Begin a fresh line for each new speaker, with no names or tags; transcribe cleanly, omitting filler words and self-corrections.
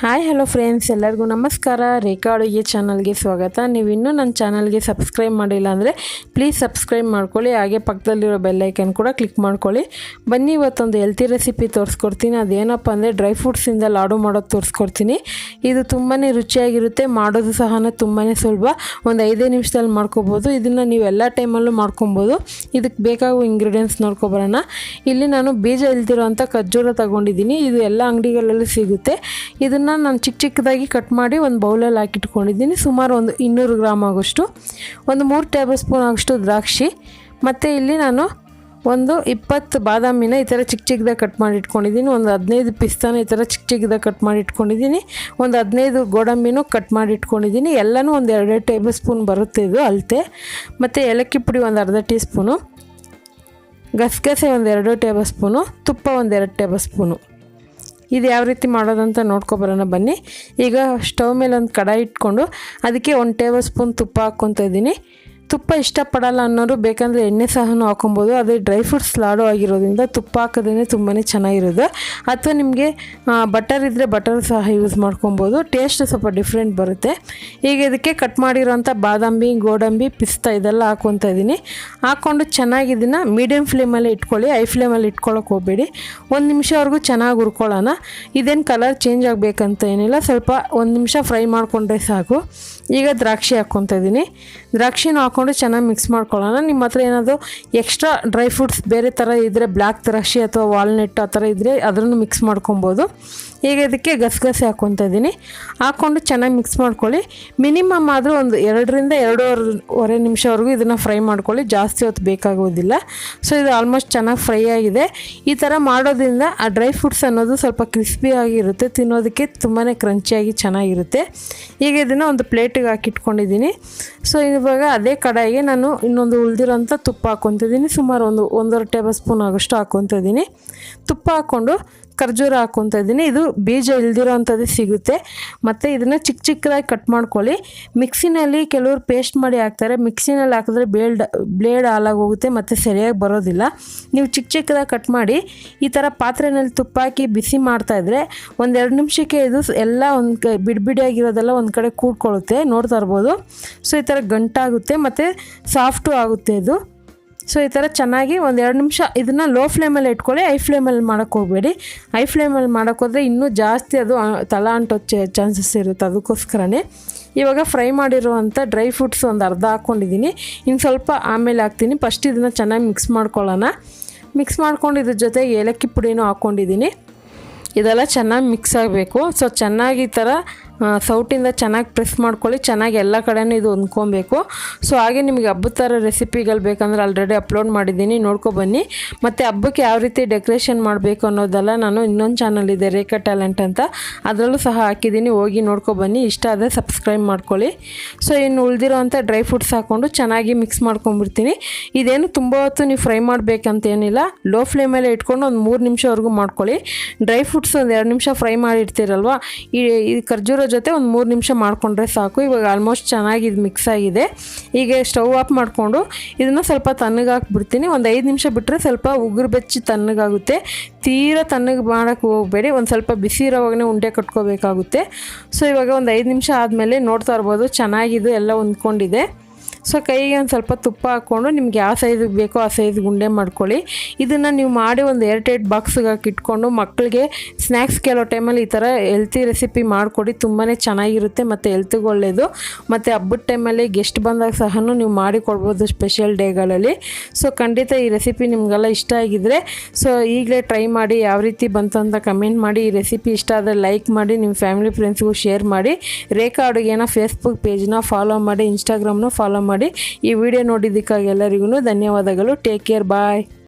Hi hello friends, ಎಲ್ಲರಿಗೂ ನಮಸ್ಕಾರ. ರೇಖಾ ಅಡುಗೆ ಚಾನಲ್ಗೆ ಸ್ವಾಗತ. ನೀವು ಇನ್ನೂ ನನ್ನ ಚಾನಲ್ಗೆ ಸಬ್ಸ್ಕ್ರೈಬ್ ಮಾಡಿಲ್ಲ ಅಂದರೆ ಪ್ಲೀಸ್ ಸಬ್ಸ್ಕ್ರೈಬ್ ಮಾಡ್ಕೊಳ್ಳಿ. ಹಾಗೆ ಪಕ್ಕದಲ್ಲಿರೋ ಬೆಲ್ಲೈಕನ್ ಕೂಡ ಕ್ಲಿಕ್ ಮಾಡ್ಕೊಳ್ಳಿ. ಬನ್ನಿ, ಇವತ್ತೊಂದು ಹೆಲ್ತಿ ರೆಸಿಪಿ ತೋರಿಸ್ಕೊಡ್ತೀನಿ. ಅದೇನಪ್ಪ ಅಂದರೆ ಡ್ರೈ ಫ್ರೂಟ್ಸಿಂದ ಲಾಡು ಮಾಡೋದು ತೋರಿಸ್ಕೊಡ್ತೀನಿ. ಇದು ತುಂಬಾ ರುಚಿಯಾಗಿರುತ್ತೆ, ಮಾಡೋದು ಸಹ ತುಂಬಾ ಸುಲಭ. ಒಂದು 5 ನಿಮಿಷದಲ್ಲಿ ಮಾಡ್ಕೋಬೋದು. ಇದನ್ನು ನೀವು ಎಲ್ಲ ಟೈಮಲ್ಲೂ ಮಾಡ್ಕೊಬೋದು. ಇದಕ್ಕೆ ಬೇಕಾಗುವ ಇಂಗ್ರೀಡಿಯೆಂಟ್ಸ್ ನೋಡ್ಕೊಬರೋಣ. ಇಲ್ಲಿ ನಾನು ಬೀಜ ಇಲ್ದಿರೋಂಥ ಖರ್ಜೂರ ತೊಗೊಂಡಿದ್ದೀನಿ. ಇದು ಎಲ್ಲ ಅಂಗಡಿಗಳಲ್ಲೂ ಸಿಗುತ್ತೆ. ಇದನ್ನು ನಾನು ಚಿಕ್ಕದಾಗಿ ಕಟ್ ಮಾಡಿ ಒಂದು ಬೌಲಲ್ಲಿ ಹಾಕಿಟ್ಕೊಂಡಿದ್ದೀನಿ. ಸುಮಾರು ಒಂದು 200 ಗ್ರಾಮ್ ಆಗೋಷ್ಟು, ಒಂದು 3 ಟೇಬಲ್ ಸ್ಪೂನ್ ಆಗೋಷ್ಟು ದ್ರಾಕ್ಷಿ, ಮತ್ತು ಇಲ್ಲಿ ನಾನು ಒಂದು 20 ಬಾದಾಮಿನ ಈ ಥರ ಚಿಕ್ಕದಾಗಿ ಕಟ್ ಮಾಡಿ ಇಟ್ಕೊಂಡಿದ್ದೀನಿ. ಒಂದು 15 ಪಿಸ್ತಾನ ಈ ಥರ ಚಿಕ್ಕದಾಗಿ ಕಟ್ ಮಾಡಿ ಇಟ್ಕೊಂಡಿದ್ದೀನಿ. ಒಂದು 15 ಗೋಡಂಬಿನೂ ಕಟ್ ಮಾಡಿ ಇಟ್ಕೊಂಡಿದ್ದೀನಿ. ಎಲ್ಲನೂ ಒಂದು 2 ಟೇಬಲ್ ಸ್ಪೂನ್ ಬರುತ್ತೆ ಇದು ಅಳತೆ. ಮತ್ತು ಏಲಕ್ಕಿ ಪುಡಿ ಒಂದು ಅರ್ಧ ಟೀ ಸ್ಪೂನು, ಗಸಗಸೆ ಒಂದು 2 ಟೇಬಲ್ ಸ್ಪೂನು, ತುಪ್ಪ ಒಂದು 2 ಟೇಬಲ್ ಸ್ಪೂನು. ಇದು ಯಾವ ರೀತಿ ಮಾಡೋದಂತ ನೋಡ್ಕೊಬರೋಣ ಬನ್ನಿ. ಈಗ ಸ್ಟವ್ ಮೇಲೆ ಒಂದು ಕಡಾಯಿ ಇಟ್ಕೊಂಡು ಅದಕ್ಕೆ 1 ಟೇಬಲ್ ಸ್ಪೂನ್ ತುಪ್ಪ ಹಾಕ್ಕೊತಾ ಇದ್ದೀನಿ. ತುಪ್ಪ ಇಷ್ಟಪಡಲ್ಲ ಅನ್ನೋರು ಬೇಕಂದರೆ ಎಣ್ಣೆ ಸಹ ಹಾಕೊಬೋದು. ಅದೇ ಡ್ರೈ ಫ್ರೂಟ್ಸ್ ಲಾಡು ಆಗಿರೋದ್ರಿಂದ ತುಪ್ಪ ಹಾಕೋದೇ ತುಂಬಾ ಚೆನ್ನಾಗಿರೋದು. ಅಥವಾ ನಿಮಗೆ ಬಟರ್ ಇದ್ದರೆ ಬಟರ್ ಸಹ ಯೂಸ್ ಮಾಡ್ಕೊಬೋದು. ಟೇಸ್ಟ್ ಸ್ವಲ್ಪ ಡಿಫ್ರೆಂಟ್ ಬರುತ್ತೆ. ಈಗ ಇದಕ್ಕೆ ಕಟ್ ಮಾಡಿರೋಂಥ ಬಾದಾಮಿ, ಗೋಡಂಬಿ, ಪಿಸ್ತಾ ಇದೆಲ್ಲ ಹಾಕ್ಕೊತಾ ಇದ್ದೀನಿ. ಹಾಕ್ಕೊಂಡು ಚೆನ್ನಾಗಿ ಇದನ್ನು ಮೀಡಿಯಮ್ ಫ್ಲೇಮಲ್ಲಿ ಇಟ್ಕೊಳ್ಳಿ. ಹೈ ಫ್ಲೇಮಲ್ಲಿ ಇಟ್ಕೊಳ್ಳೋಕೆ ಹೋಗಬೇಡಿ. 1 ನಿಮಿಷವರೆಗೂ ಚೆನ್ನಾಗಿ ಹುರ್ಕೊಳ್ಳೋಣ. ಇದೇನು ಕಲರ್ ಚೇಂಜ್ ಆಗಬೇಕಂತ ಏನಿಲ್ಲ, ಸ್ವಲ್ಪ 1 ನಿಮಿಷ ಫ್ರೈ ಮಾಡಿಕೊಂಡ್ರೆ ಸಾಕು. ಈಗ ದ್ರಾಕ್ಷಿ ಹಾಕ್ಕೊತಾ ಇದ್ದೀನಿ. ದ್ರಾಕ್ಷಿನೂ ಹಾಕ್ಕೊಂಡು ಚೆನ್ನಾಗಿ ಮಿಕ್ಸ್ ಮಾಡ್ಕೊಳ್ಳೋಣ. ನಿಮ್ಮ ಹತ್ರ ಏನಾದರೂ ಎಕ್ಸ್ಟ್ರಾ ಡ್ರೈ ಫ್ರೂಟ್ಸ್ ಬೇರೆ ಥರ ಇದ್ದರೆ, ಬ್ಲ್ಯಾಕ್ ದ್ರಾಕ್ಷಿ ಅಥವಾ ವಾಲ್ನಟ್ ಆ ಥರ ಇದ್ದರೆ ಅದನ್ನು ಮಿಕ್ಸ್ ಮಾಡ್ಕೊಬೋದು. ಈಗ ಇದಕ್ಕೆ ಗಸಗಸೆ ಹಾಕ್ಕೊತಾ ಇದ್ದೀನಿ. ಹಾಕ್ಕೊಂಡು ಚೆನ್ನಾಗಿ ಮಿಕ್ಸ್ ಮಾಡ್ಕೊಳ್ಳಿ. ಮಿನಿಮಮ್ ಆದರೂ ಒಂದು 2 ರಿಂದ 2.5 ನಿಮಿಷವರೆಗೂ ಇದನ್ನು ಫ್ರೈ ಮಾಡ್ಕೊಳ್ಳಿ. ಜಾಸ್ತಿ ಹೊತ್ತು ಬೇಕಾಗೋದಿಲ್ಲ. ಸೊ ಇದು ಆಲ್ಮೋಸ್ಟ್ ಚೆನ್ನಾಗಿ ಫ್ರೈ ಆಗಿದೆ. ಈ ಥರ ಮಾಡೋದ್ರಿಂದ ಆ ಡ್ರೈ ಫ್ರೂಟ್ಸ್ ಅನ್ನೋದು ಸ್ವಲ್ಪ ಕ್ರಿಸ್ಪಿಯಾಗಿರುತ್ತೆ, ತಿನ್ನೋದಕ್ಕೆ ತುಂಬಾ ಕ್ರಂಚಿಯಾಗಿ ಚೆನ್ನಾಗಿರುತ್ತೆ. ಈಗ ಇದನ್ನು ಒಂದು ಪ್ಲೇಟಿಗೆ ಹಾಕಿಟ್ಕೊಂಡಿದ್ದೀನಿ. ಸೊ ಇವಾಗ ಅದೇ ಕಡಾಯಿಗೆ ನಾನು ಇನ್ನೊಂದು ಉಳಿದಿರೋಂಥ ತುಪ್ಪ ಹಾಕ್ಕೊತಿದ್ದೀನಿ. ಸುಮಾರು ಒಂದು 1.5 ಟೇಬಲ್ ಸ್ಪೂನ್ ಆಗೋಷ್ಟು ಹಾಕ್ಕೊತಾ ಇದ್ದೀನಿ. ತುಪ್ಪ ಹಾಕ್ಕೊಂಡು ಖರ್ಜೂರ ಹಾಕ್ಕೊತಾ ಇದ್ದೀನಿ. ಇದು ಬೀಜ ಇಲ್ದಿರೋ ಅಂಥದ್ದು ಸಿಗುತ್ತೆ. ಮತ್ತು ಇದನ್ನು ಚಿಕ್ಕದಾಗಿ ಕಟ್ ಮಾಡ್ಕೊಳ್ಳಿ. ಮಿಕ್ಸಿನಲ್ಲಿ ಕೆಲವರು ಪೇಸ್ಟ್ ಮಾಡಿ ಹಾಕ್ತಾರೆ. ಮಿಕ್ಸಿನಲ್ಲಿ ಹಾಕಿದ್ರೆ ಬ್ಲೇಡ್ ಹಾಳಾಗಿ ಹೋಗುತ್ತೆ ಮತ್ತು ಸರಿಯಾಗಿ ಬರೋದಿಲ್ಲ. ನೀವು ಚಿಕ್ಕದಾಗಿ ಕಟ್ ಮಾಡಿ ಈ ಥರ ಪಾತ್ರೆಯಲ್ಲಿ ತುಪ್ಪ ಹಾಕಿ ಬಿಸಿ ಮಾಡ್ತಾಯಿದ್ರೆ ಒಂದು 2 ನಿಮಿಷಕ್ಕೆ ಇದು ಎಲ್ಲ ಒಂದು ಬಿಡಿಯಾಗಿರೋದೆಲ್ಲ ಒಂದು ಕಡೆ ಕೂಡ್ಕೊಳ್ಳುತ್ತೆ. ನೋಡ್ತಾ ಇರ್ಬೋದು. ಸೊ ಈ ಥರ ಗಂಟಾಗುತ್ತೆ ಮತ್ತು ಸಾಫ್ಟು ಆಗುತ್ತೆ ಇದು. ಸೊ ಈ ಥರ ಚೆನ್ನಾಗಿ ಒಂದು 2 ನಿಮಿಷ ಇದನ್ನು ಲೋ ಫ್ಲೇಮಲ್ಲಿ ಇಟ್ಕೊಳ್ಳಿ. ಹೈ ಫ್ಲೇಮಲ್ಲಿ ಮಾಡೋಕ್ಕೆ ಹೋಗಬೇಡಿ. ಹೈ ಫ್ಲೇಮಲ್ಲಿ ಮಾಡೋಕ್ಕೋದ್ರೆ ಇನ್ನೂ ಜಾಸ್ತಿ ಅದು ತಳ ಅಂಟೋ ಚಾನ್ಸಸ್ ಇರುತ್ತೆ. ಅದಕ್ಕೋಸ್ಕರನೇ ಇವಾಗ ಫ್ರೈ ಮಾಡಿರುವಂಥ ಡ್ರೈ ಫ್ರೂಟ್ಸ್ ಒಂದು ಅರ್ಧ ಹಾಕ್ಕೊಂಡಿದ್ದೀನಿ. ಇನ್ನು ಸ್ವಲ್ಪ ಆಮೇಲೆ ಹಾಕ್ತೀನಿ. ಫಸ್ಟ್ ಇದನ್ನು ಚೆನ್ನಾಗಿ ಮಿಕ್ಸ್ ಮಾಡ್ಕೊಳ್ಳೋಣ. ಮಿಕ್ಸ್ ಮಾಡ್ಕೊಂಡು ಇದ್ರ ಜೊತೆಗೆ ಏಲಕ್ಕಿ ಪುಡಿನೂ ಹಾಕ್ಕೊಂಡಿದ್ದೀನಿ. ಇದೆಲ್ಲ ಚೆನ್ನಾಗಿ ಮಿಕ್ಸ್ ಆಗಬೇಕು. ಸೊ ಚೆನ್ನಾಗಿ ಈ ಥರ ಸೌಟಿಂದ ಚೆನ್ನಾಗಿ ಪ್ರೆಸ್ ಮಾಡ್ಕೊಳ್ಳಿ. ಚೆನ್ನಾಗಿ ಎಲ್ಲ ಕಡೆಯೂ ಇದು ಹೊಂದ್ಕೊಬೇಕು. ಸೊ ಹಾಗೆ ನಿಮಗೆ ಹಬ್ಬದ ಥರ ರೆಸಿಪಿಗಳು ಬೇಕಂದ್ರೆ ಆಲ್ರೆಡಿ ಅಪ್ಲೋಡ್ ಮಾಡಿದ್ದೀನಿ, ನೋಡ್ಕೊಬನ್ನಿ. ಮತ್ತು ಹಬ್ಬಕ್ಕೆ ಯಾವ ರೀತಿ ಡೆಕೋರೇಷನ್ ಮಾಡಬೇಕು ಅನ್ನೋದೆಲ್ಲ ನಾನು ಇನ್ನೊಂದು ಚಾನಲ್ ಇದೆ, ರೇಖಾ ಟ್ಯಾಲೆಂಟ್ ಅಂತ, ಅದರಲ್ಲೂ ಸಹ ಹಾಕಿದ್ದೀನಿ. ಹೋಗಿ ನೋಡ್ಕೊಬನ್ನಿ. ಇಷ್ಟ ಆದರೆ ಸಬ್ಸ್ಕ್ರೈಬ್ ಮಾಡ್ಕೊಳ್ಳಿ. ಸೊ ಇನ್ನು ಉಳಿದಿರೋವಂಥ ಡ್ರೈ ಫ್ರೂಟ್ಸ್ ಹಾಕ್ಕೊಂಡು ಚೆನ್ನಾಗಿ ಮಿಕ್ಸ್ ಮಾಡ್ಕೊಂಡ್ಬಿಡ್ತೀನಿ. ಇದೇನು ತುಂಬ ಹೊತ್ತು ನೀವು ಫ್ರೈ ಮಾಡಬೇಕಂತೇನಿಲ್ಲ. ಲೋ ಫ್ಲೇಮಲ್ಲೇ ಇಟ್ಕೊಂಡು ಒಂದು 3 ನಿಮಿಷವರೆಗೂ ಮಾಡ್ಕೊಳ್ಳಿ. ಡ್ರೈ ಫ್ರೂಟ್ಸ್ ಒಂದು 2 ನಿಮಿಷ ಫ್ರೈ ಮಾಡಿರ್ತೀರಲ್ವ, ಈ ಖರ್ಜೂರ ಜೊತೆ ಒಂದು 3 ನಿಮಿಷ ಮಾಡಿಕೊಂಡ್ರೆ ಸಾಕು. ಇವಾಗ ಆಲ್ಮೋಸ್ಟ್ ಚೆನ್ನಾಗಿ ಇದು ಮಿಕ್ಸ್ ಆಗಿದೆ. ಈಗ ಸ್ಟವ್ ಆಫ್ ಮಾಡಿಕೊಂಡು ಇದನ್ನು ಸ್ವಲ್ಪ ತಣ್ಣಗೆ ಹಾಕ್ಬಿಡ್ತೀನಿ. ಒಂದು 5 ನಿಮಿಷ ಬಿಟ್ಟರೆ ಸ್ವಲ್ಪ ಉಗುರು ಬೆಚ್ಚಿ ತಣ್ಣಗಾಗುತ್ತೆ. ತೀರಾ ತಣ್ಣಗೆ ಮಾಡೋಕ್ಕೆ ಹೋಗಬೇಡಿ. ಒಂದು ಸ್ವಲ್ಪ ಬಿಸಿ ಇರೋವಾಗನೇ ಉಂಡೆ ಕಟ್ಕೋಬೇಕಾಗುತ್ತೆ. ಸೊ ಇವಾಗ ಒಂದು 5 ನಿಮಿಷ ಆದಮೇಲೆ ನೋಡ್ತಾ ಇರ್ಬೋದು ಚೆನ್ನಾಗಿದು ಎಲ್ಲ ಹೊಂದ್ಕೊಂಡಿದೆ. ಸೊ ಕೈಗೆ ಒಂದು ಸ್ವಲ್ಪ ತುಪ್ಪ ಹಾಕ್ಕೊಂಡು ನಿಮ್ಗೆ ಯಾವ ಸೈಜಿಗೆ ಬೇಕೋ ಆ ಸೈಜಿಗೆ ಉಂಡೆ ಮಾಡ್ಕೊಳ್ಳಿ. ಇದನ್ನು ನೀವು ಮಾಡಿ ಒಂದು ಏರ್ಟೈಟ್ ಬಾಕ್ಸಿಗೆ ಹಾಕಿ ಇಟ್ಕೊಂಡು ಮಕ್ಕಳಿಗೆ ಸ್ನ್ಯಾಕ್ಸ್ ಕೆಲವು ಟೈಮಲ್ಲಿ ಈ ಥರ ಹೆಲ್ತಿ ರೆಸಿಪಿ ಮಾಡಿಕೊಡಿ. ತುಂಬಾ ಚೆನ್ನಾಗಿರುತ್ತೆ ಮತ್ತು ಹೆಲ್ತಿಗೆ ಒಳ್ಳೆಯದು. ಮತ್ತು ಹಬ್ಬದ ಟೈಮಲ್ಲಿ ಗೆಸ್ಟ್ ಬಂದಾಗ ಸಹ ನೀವು ಮಾಡಿಕೊಡ್ಬೋದು ಸ್ಪೆಷಲ್ ಡೇಗಳಲ್ಲಿ. ಸೊ ಖಂಡಿತ ಈ ರೆಸಿಪಿ ನಿಮಗೆಲ್ಲ ಇಷ್ಟ ಆಗಿದ್ದರೆ ಸೊ ಈಗಲೇ ಟ್ರೈ ಮಾಡಿ. ಯಾವ ರೀತಿ ಬಂತು ಅಂತ ಕಮೆಂಟ್ ಮಾಡಿ. ಈ ರೆಸಿಪಿ ಇಷ್ಟ ಆದರೆ ಲೈಕ್ ಮಾಡಿ, ನಿಮ್ಮ ಫ್ಯಾಮಿಲಿ ಫ್ರೆಂಡ್ಸ್ಗೂ ಶೇರ್ ಮಾಡಿ. ರೇಖಾ ಅಡುಗೆನ ಫೇಸ್ಬುಕ್ ಪೇಜ್ನ ಫಾಲೋ ಮಾಡಿ, ಇನ್ಸ್ಟಾಗ್ರಾಮ್ನ ಫಾಲೋ ಮಾಡಿ. ಈ ವಿಡಿಯೋ ನೋಡಿದ್ದಕ್ಕಾಗಿ ಎಲ್ಲರಿಗೂ ಧನ್ಯವಾದಗಳು. ಟೇಕ್ ಕೇರ್, ಬಾಯ್.